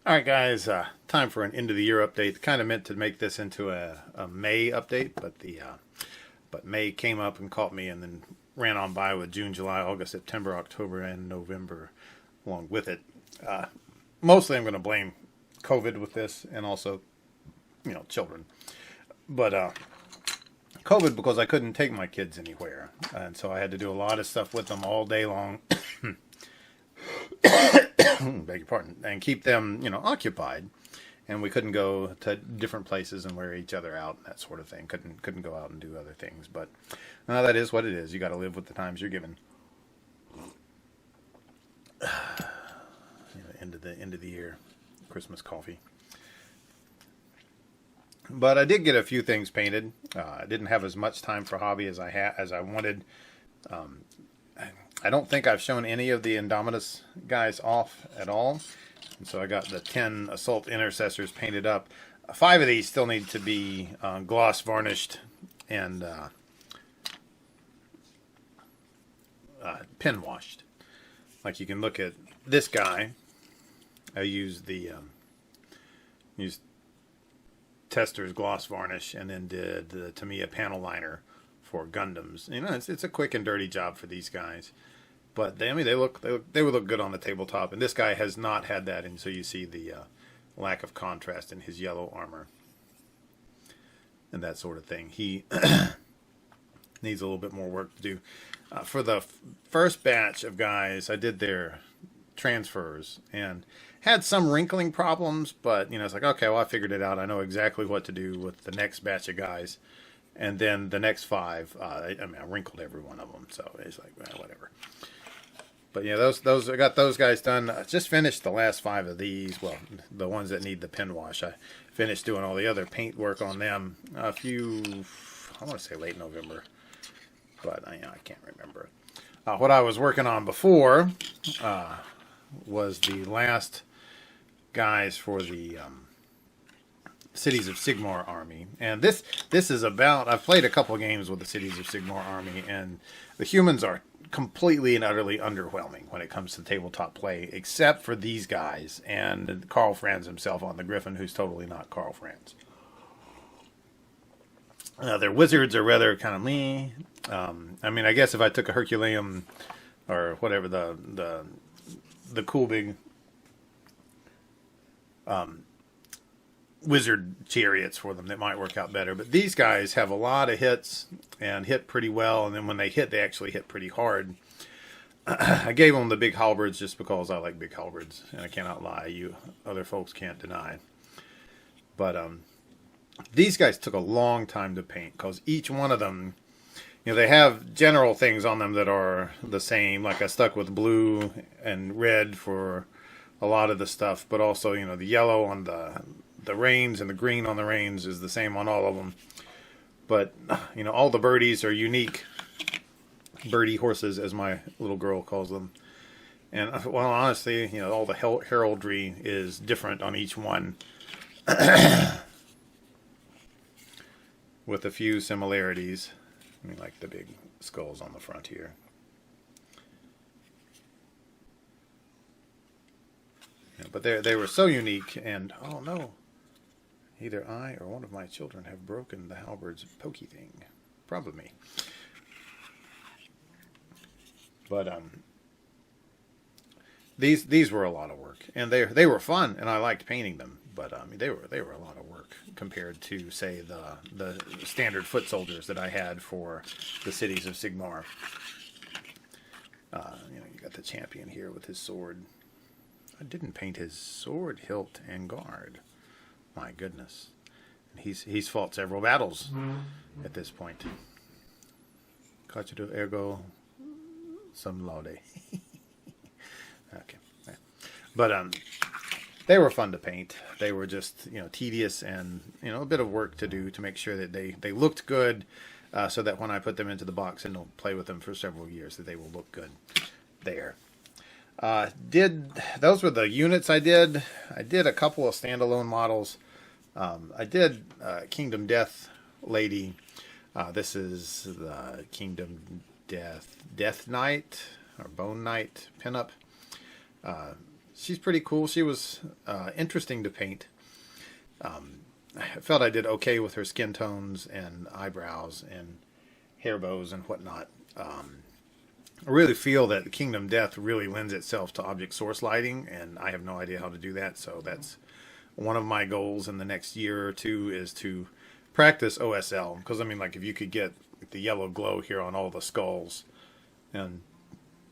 All right, guys. Time for an end of the year update. Kind of meant to make this into a May update, but May came up and caught me, and then ran on by with June, July, August, September, October, and November along with it. Uh, Mostly, I'm going to blame COVID with this, and also children. But COVID because I couldn't take my kids anywhere, and so I had to do a lot of stuff with them all day long. Beg your pardon, and keep them, occupied. And we couldn't go to different places and wear each other out and that sort of thing. Couldn't go out and do other things. But that is what it is. You got to live with the times you're given. End of the year, Christmas coffee. But I did get a few things painted. I didn't have as much time for hobby as I wanted. I don't think I've shown any of the Indominus guys off at all. And so I got the 10 Assault Intercessors painted up. 5 of these still need to be gloss varnished and pen washed. Like you can look at this guy. I used used Tester's gloss varnish and then did the Tamiya panel liner for Gundams. It's a quick and dirty job for these guys. But they would look good on the tabletop, and this guy has not had that, and so you see the lack of contrast in his yellow armor and that sort of thing. He needs a little bit more work to do. For the first batch of guys, I did their transfers and had some wrinkling problems, but it's like, okay, well, I figured it out. I know exactly what to do with the next batch of guys, and then the next 5. I wrinkled every one of them, so it's like, well, whatever. But yeah, those I got those guys done. I just finished the last 5 of these. Well, the ones that need the pen wash. I finished doing all the other paint work on them I want to say late November, but I can't remember. What I was working on before was the last guys for the Cities of Sigmar army, and this is about. I've played a couple games with the Cities of Sigmar army, and the humans are completely and utterly underwhelming when it comes to tabletop play, except for these guys and Carl Franz himself on the Griffin, who's totally not Carl Franz. Their wizards are rather kind of meh. I guess if I took a Herculeum or whatever the cool big wizard chariots for them, that might work out better. But these guys have a lot of hits and hit pretty well, and then when they hit, they actually hit pretty hard. I gave them the big halberds just because I like big halberds, and I cannot lie. You other folks can't deny. But these guys took a long time to paint because each one of them, they have general things on them that are the same. Like I stuck with blue and red for a lot of the stuff, but also the yellow on the reins and the green on the reins is the same on all of them. But all the birdies are unique. Birdie horses, as my little girl calls them. And well, honestly, all the heraldry is different on each one, with a few similarities. Like the big skulls on the front here. But they were so unique, and oh no, either I or one of my children have broken the halberd's pokey thing. Probably me. But these were a lot of work, and they were fun, and I liked painting them. But they were a lot of work compared to, say, the standard foot soldiers that I had for the Cities of Sigmar. You got the champion here with his sword. I didn't paint his sword hilt and guard. My goodness, he's fought several battles at this point. Cogito ergo sum laude. Okay, but they were fun to paint. They were just tedious and a bit of work to do to make sure that they looked good, so that when I put them into the box and don't play with them for several years, that they will look good there. Those were the units I did. I did a couple of standalone models. I did Kingdom Death Lady. This is the Kingdom Death Knight or Bone Knight pinup. she's pretty cool. She was interesting to paint. I felt I did okay with her skin tones and eyebrows and hair bows and whatnot. I really feel that Kingdom Death really lends itself to object source lighting, and I have no idea how to do that. So that's one of my goals in the next year or two, is to practice OSL. Because I mean, like, if you could get the yellow glow here on all the skulls and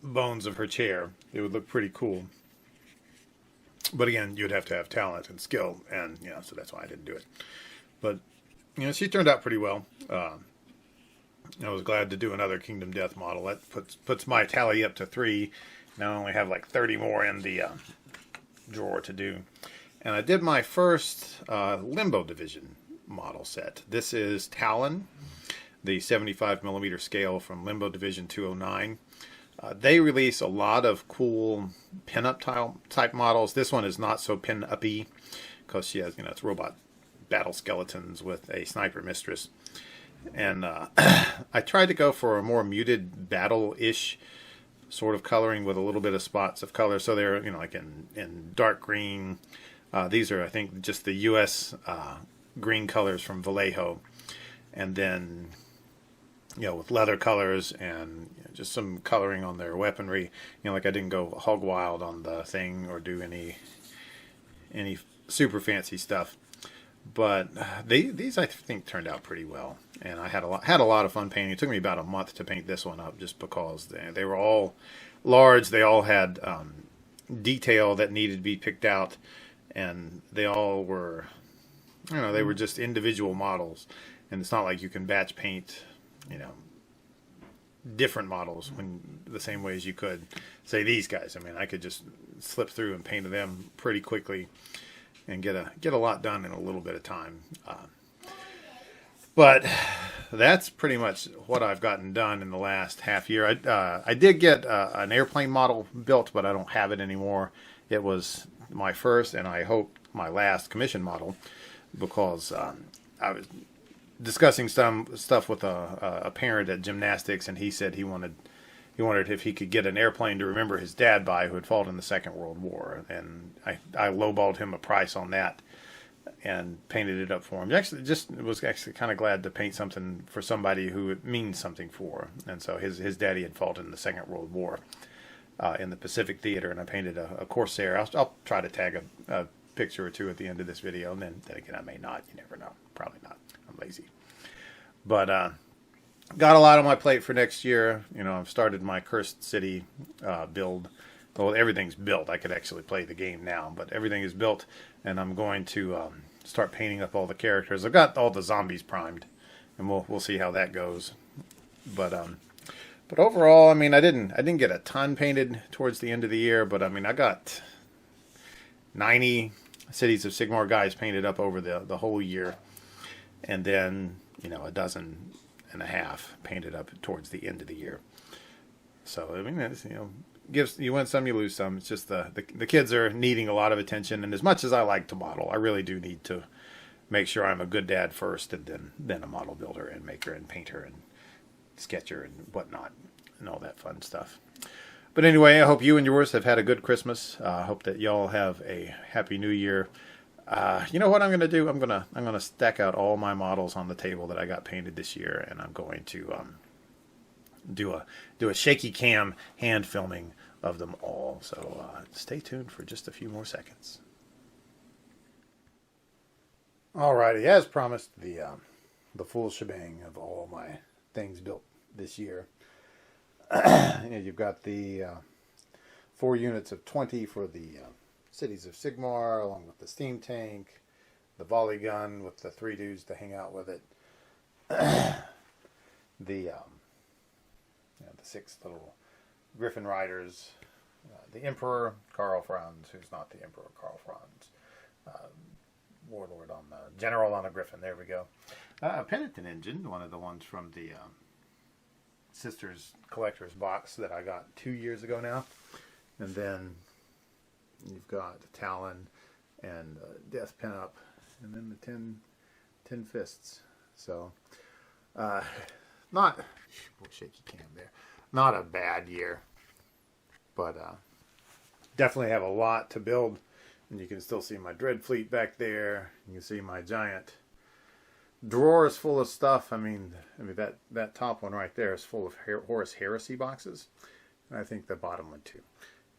bones of her chair, it would look pretty cool. But again, you'd have to have talent and skill, and so that's why I didn't do it. But she turned out pretty well. I was glad to do another Kingdom Death model. That puts my tally up to 3. Now I only have like 30 more in the drawer to do. And I did my first Limbo Division model set. This is Talon, the 75mm scale from Limbo Division 209. They release a lot of cool pin-up type models. This one is not so pin-uppy because she has, it's robot battle skeletons with a sniper mistress. And I tried to go for a more muted battle-ish sort of coloring with a little bit of spots of color. So they're, like in dark green. These are, I think, just the U.S. Green colors from Vallejo. And then, with leather colors and just some coloring on their weaponry. Like I didn't go hog wild on the thing or do any super fancy stuff. But these I think turned out pretty well, and I had a lot of fun painting. It took me about a month to paint this one up, just because they were all large. They all had detail that needed to be picked out, and they all were, they were just individual models. And it's not like you can batch paint, different models when the same way as you could say these guys. I mean, I could just slip through and paint them pretty quickly and get a lot done in a little bit of time. But that's pretty much what I've gotten done in the last half year. I did get an airplane model built, but I don't have it anymore. It was my first, and I hope my last commission model, because I was discussing some stuff with a parent at gymnastics, and he said he wondered if he could get an airplane to remember his dad by, who had fought in the Second World War. And I lowballed him a price on that and painted it up for him. Was actually kind of glad to paint something for somebody who it means something for. And so his daddy had fought in the Second World War in the Pacific Theater, and I painted a Corsair. I'll try to tag a picture or two at the end of this video, and then again, I may not. You never know. Probably not. I'm lazy. But got a lot on my plate for next year. I've started my Cursed City build. Well, everything's built. I could actually play the game now, but everything is built, and I'm going to start painting up all the characters. I've got all the zombies primed, and we'll see how that goes. But overall, I mean, I didn't get a ton painted towards the end of the year, but I mean, I got 90 Cities of Sigmar guys painted up over the whole year, and then a dozen and a half painted up towards the end of the year. So I mean, it's, gives, you win some, you lose some. It's just the kids are needing a lot of attention, and as much as I like to model, I really do need to make sure I'm a good dad first, and then a model builder and maker and painter and sketcher and whatnot and all that fun stuff. But anyway, I hope you and yours have had a good Christmas. I hope that y'all have a happy New Year. You know what I'm going to do? I'm going to stack out all my models on the table that I got painted this year, and I'm going to do a shaky cam hand filming of them all. So stay tuned for just a few more seconds. Alrighty, as promised, the full shebang of all my things built this year. You've got the 4 units of 20 for the Cities of Sigmar, along with the steam tank, the volley gun with the 3 dudes to hang out with it, the 6 little Griffin riders, the Emperor Karl Franz, who's not the Emperor Karl Franz, warlord on the general on a Griffin. There we go. A penitent engine, one of the ones from the Sisters Collector's box that I got 2 years ago now. And then you've got Talon and Death Pinup, and then the 10 Fists. So, not shaky cam there. Not a bad year, but definitely have a lot to build. And you can still see my dread fleet back there. You can see my giant drawers full of stuff. I mean that top one right there is full of Horus Heresy boxes. And I think the bottom one too.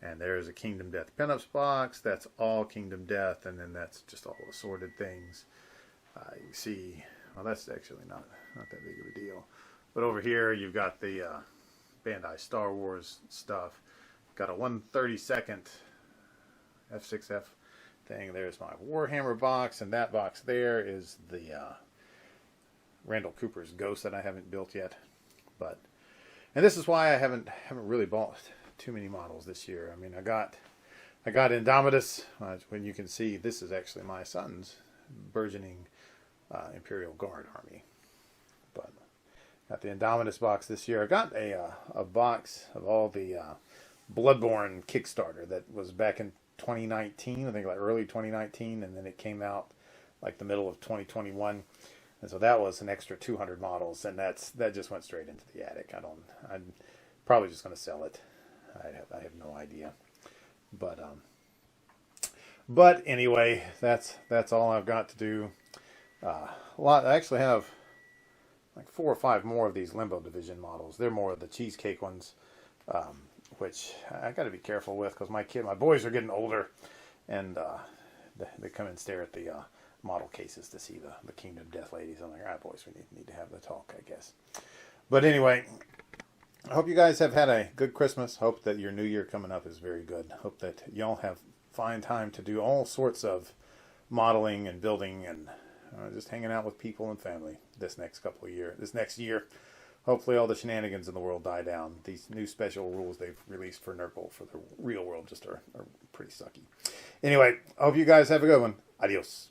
And there's a Kingdom Death pinups box. That's all Kingdom Death. And then that's just all assorted things. You see, well, that's actually not that big of a deal. But over here, you've got the Bandai Star Wars stuff. Got a 1/32 F6F thing. There's my Warhammer box. And that box there is the Randall Cooper's Ghost that I haven't built yet. And this is why I haven't really bought too many models this year. I mean, I got Indomitus. When you can see, this is actually my son's burgeoning Imperial Guard army. But got the Indomitus box this year. I got a box of all the Bloodborne Kickstarter that was back in 2019. I think like early 2019, and then it came out like the middle of 2021. And so that was an extra 200 models, and that just went straight into the attic. I'm probably just going to sell it. I have no idea. But anyway, that's all I've got to do. I actually have like 4 or 5 more of these Limbo Division models. They're more of the cheesecake ones, which I got to be careful with because my boys are getting older, and they come and stare at the model cases to see the Kingdom Death ladies. I'm like, all right, boys, we need to have the talk, I guess. But anyway, I hope you guys have had a good Christmas. Hope that your new year coming up is very good. Hope that y'all have find time to do all sorts of modeling and building and just hanging out with people and family this next year. Hopefully all the shenanigans in the world die down. These new special rules they've released for Nurgle for the real world just are pretty sucky. Anyway, I hope you guys have a good one. Adios.